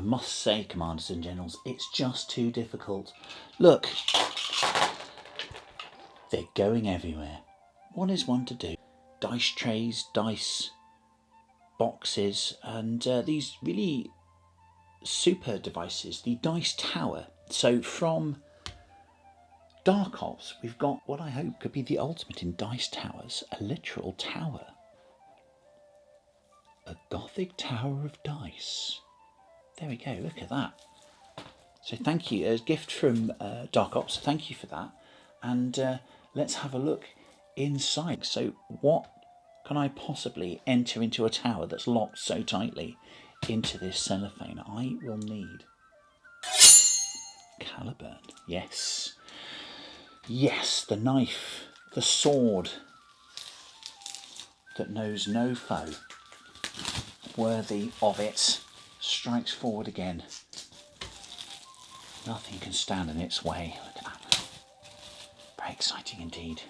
must say, Commanders and Generals, it's just too difficult. Look, they're going everywhere. What is one to do? Dice trays, dice boxes, and these really super devices, the Dace Tower. So from Darkops, we've got what I hope could be the ultimate in dice towers, a literal tower. A Gothic tower of dice. There we go, look at that. So thank you, a gift from Darkops, thank you for that. And let's have a look inside. So what can I possibly enter into a tower that's locked so tightly into this cellophane? I will need Caliburn. Yes. Yes, the knife, the sword that knows no foe, worthy of it, strikes forward again. Nothing can stand in its way. Look at that. Very exciting indeed.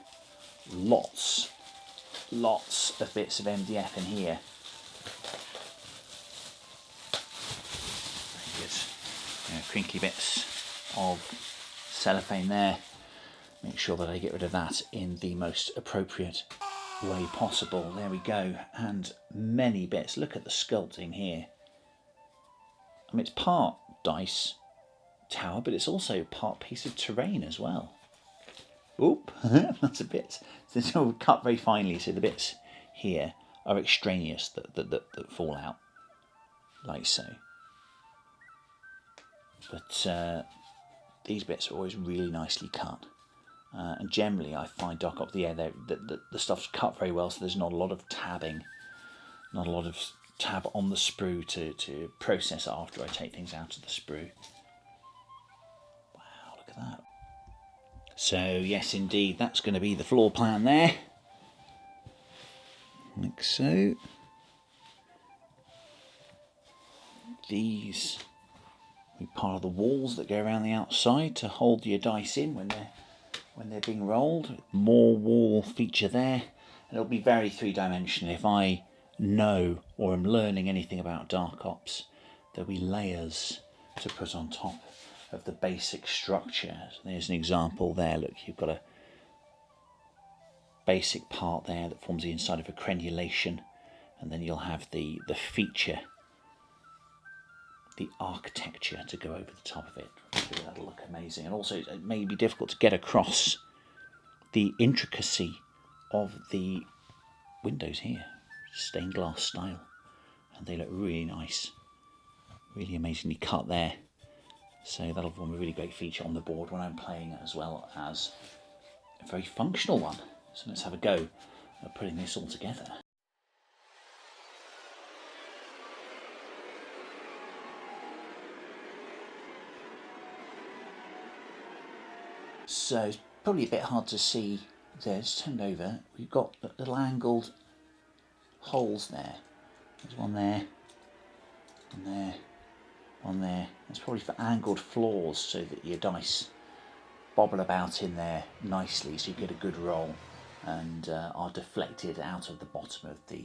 Lots of bits of MDF in here. Very good. Crinkly bits of cellophane there. Make sure that I get rid of that in the most appropriate way possible. There we go. And many bits. Look at the sculpting here. I mean, it's part dice tower, but it's also part piece of terrain as well. Oop, that's a bit. It's all cut very finely, so the bits here are extraneous that fall out, like so. But these bits are always really nicely cut. And generally I find Darkops, the stuff's cut very well, so there's not a lot of tabbing, not a lot of tab on the sprue to process it after I take things out of the sprue. Wow, look at that. So yes indeed, that's going to be the floor plan there. Like so. These will be part of the walls that go around the outside to hold your dice in when they're being rolled. More wall feature there, and it'll be very three-dimensional. If I know or am learning anything about Darkops, there'll be layers to put on top of the basic structure. So there's an example there. Look, you've got a basic part there that forms the inside of a crenulation, and then you'll have the feature, the architecture to go over the top of it. That'll look amazing. And also it may be difficult to get across the intricacy of the windows here, stained glass style, and they look really nice, really amazingly cut there. So that'll form a really great feature on the board when I'm playing it, as well as a very functional one. So let's have a go at putting this all together. So it's probably a bit hard to see there. It's turned over. We've got little angled holes there. There's one there, and there, one there. That's probably for angled floors so that your dice bobble about in there nicely, so you get a good roll and are deflected out of the bottom of the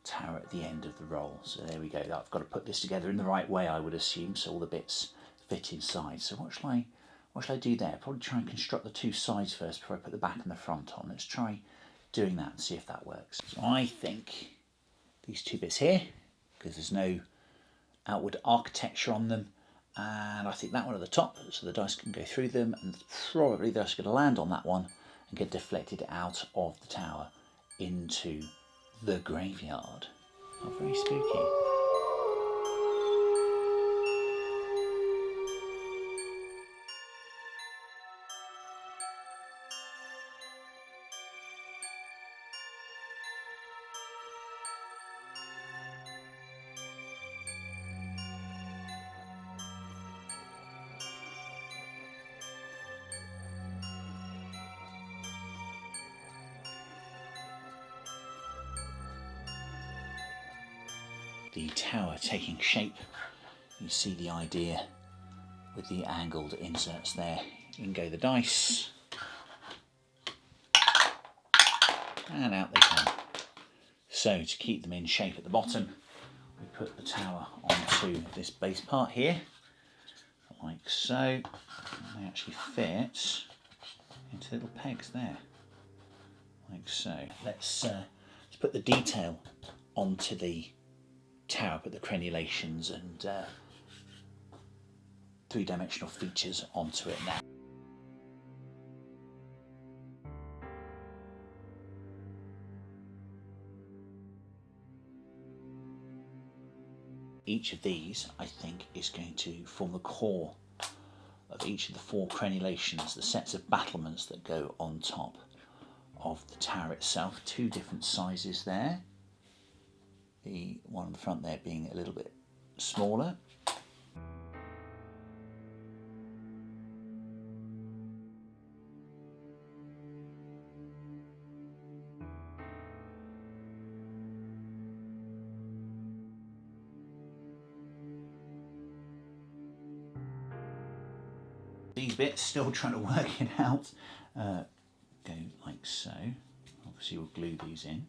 tower at the end of the roll. So there we go. I've got to put this together in the right way, I would assume, so all the bits fit inside. So what shall I do there? Probably try and construct the two sides first before I put the back and the front on. Let's try doing that and see if that works. So I think these two bits here, because there's no outward architecture on them, and I think that one at the top, so the dice can go through them, and probably they're just going to land on that one and get deflected out of the tower into the graveyard. Oh, very spooky. The tower taking shape. You see the idea with the angled inserts there. In go the dice, and out they come. So to keep them in shape at the bottom, we put the tower onto this base part here, like so, and they actually fit into little pegs there, like so. Let's put the detail onto the tower, put the crenulations and three-dimensional features onto it now. Each of these, I think, is going to form the core of each of the 4 crenulations, the sets of battlements that go on top of the tower itself. 2 different sizes there. The one on the front there being a little bit smaller. These bits, still trying to work it out. Go like so. Obviously we'll glue these in.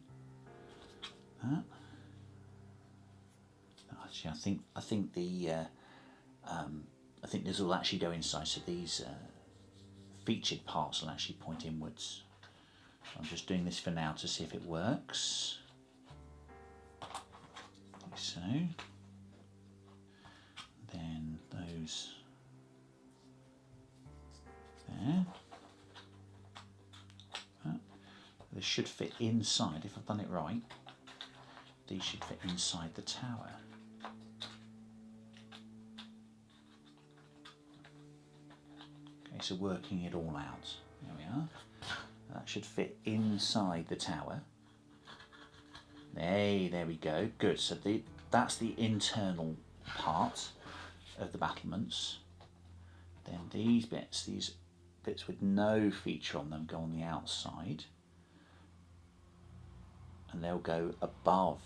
Actually, I think this will actually go inside. So these featured parts will actually point inwards. I'm just doing this for now to see if it works. Like so. Then those there. This should fit inside, if I've done it right. These should fit inside the tower. Okay, so working it all out. There we are. That should fit inside the tower. Hey, there we go. Good. So that's the internal part of the battlements. Then these bits with no feature on them go on the outside, and they'll go above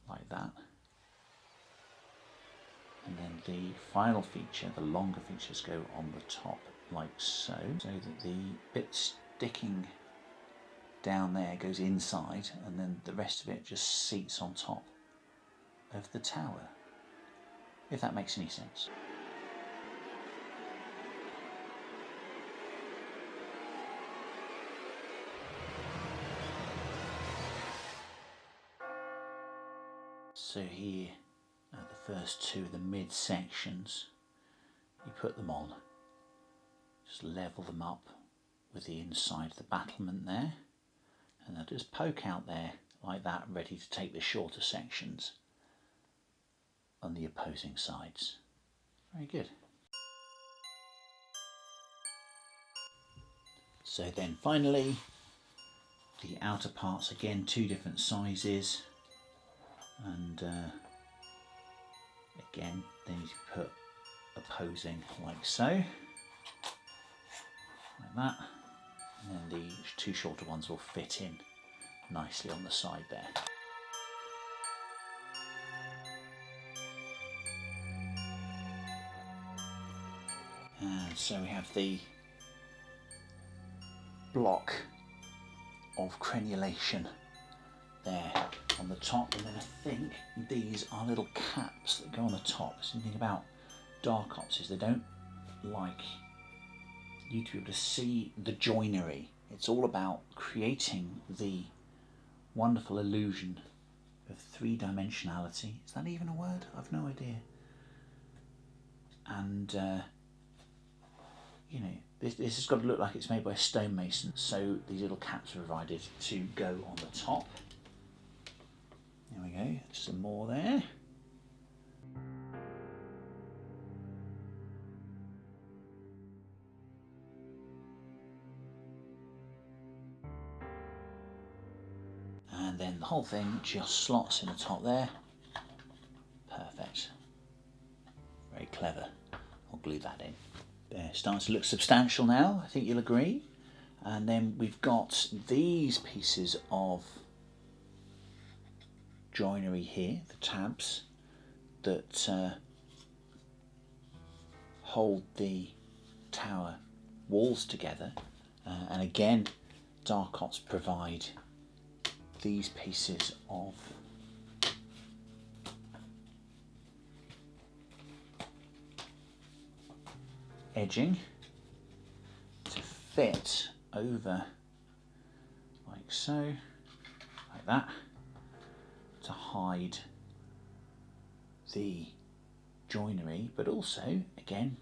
like that. And then the final feature, the longer features, go on the top like so, so that the bit sticking down there goes inside, and then the rest of it just seats on top of the tower, if that makes any sense. So here at the first 2 of the mid sections, you put them on, just level them up with the inside of the battlement there, and they'll just poke out there like that, ready to take the shorter sections on the opposing sides. Very good. So then finally, the outer parts, again 2 different sizes. And again, they need to put opposing like so, like that, and then the 2 shorter ones will fit in nicely on the side there. And so we have the block of crenulation there on the top, and then I think these are little caps that go on the top. So the thing about Darkops is they don't like you to be able to see the joinery. It's all about creating the wonderful illusion of 3-dimensionality. Is that even a word? I've no idea. And you know, this has got to look like it's made by a stonemason. So these little caps are provided to go on the top. There we go, some more there. And then the whole thing just slots in the top there. Perfect. Very clever. I'll glue that in. There, starting to look substantial now, I think you'll agree. And then we've got these pieces of joinery here, the tabs that hold the tower walls together, and again Darkops provide these pieces of edging to fit over like so, like that, to hide the joinery, but also again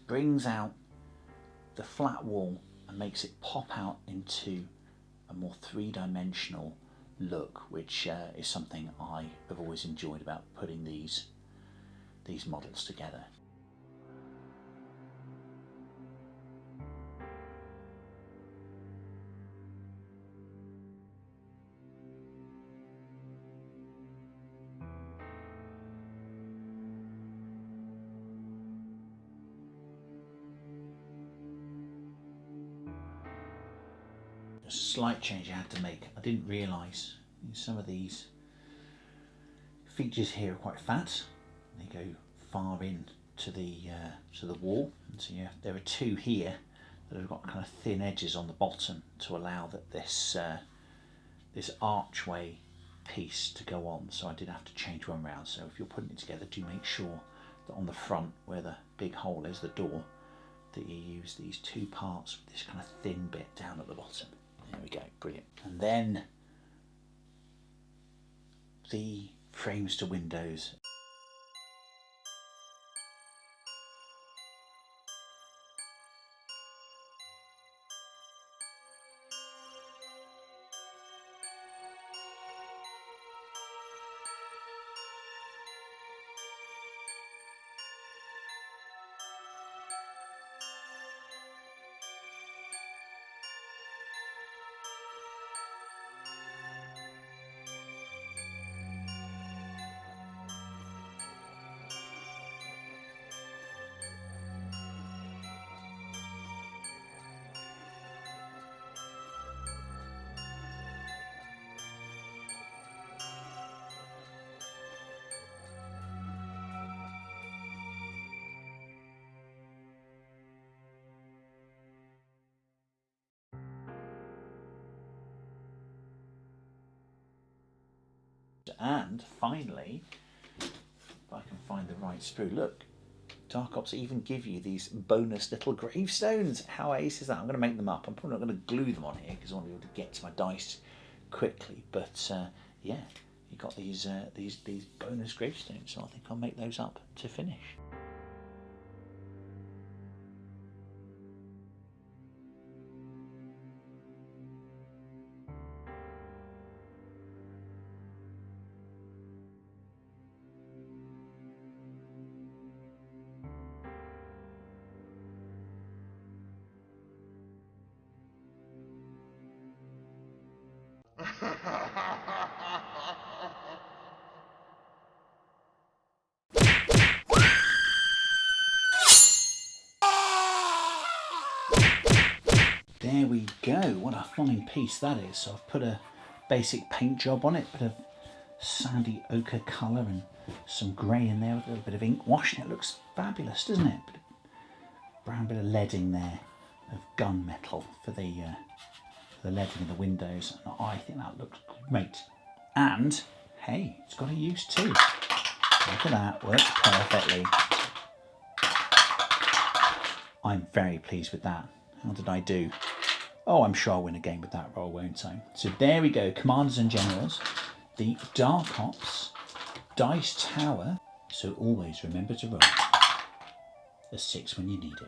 brings out the flat wall and makes it pop out into a more three-dimensional look, which is something I have always enjoyed about putting these models together. A slight change I had to make. I didn't realise some of these features here are quite fat. They go far in to the wall, and so there are two here that have got kind of thin edges on the bottom to allow that this archway piece to go on. So I did have to change one round. So if you're putting it together, do make sure that on the front, where the big hole is, the door, that you use these two parts with this kind of thin bit down at the bottom. There we go, brilliant. And then the frames to windows. And finally, if I can find the right sprue, look, Darkops even give you these bonus little gravestones. How ace is that? I'm going to make them up. I'm probably not going to glue them on here because I want to be able to get to my dice quickly. But yeah, you got these bonus gravestones, so I think I'll make those up to finish. There we go, what a fine piece that is. So I've put a basic paint job on it, bit of sandy ochre colour and some grey in there with a little bit of ink wash, and it looks fabulous, doesn't it? Brown bit of leading there of gunmetal for the leading of the windows, and I think that looks great. And hey, it's got a use too. Look at that, works perfectly. I'm very pleased with that. How did I do? Oh, I'm sure I'll win a game with that roll, won't I? So there we go, Commanders and Generals, the Darkops Dice Tower. So always remember to roll a 6 when you need it.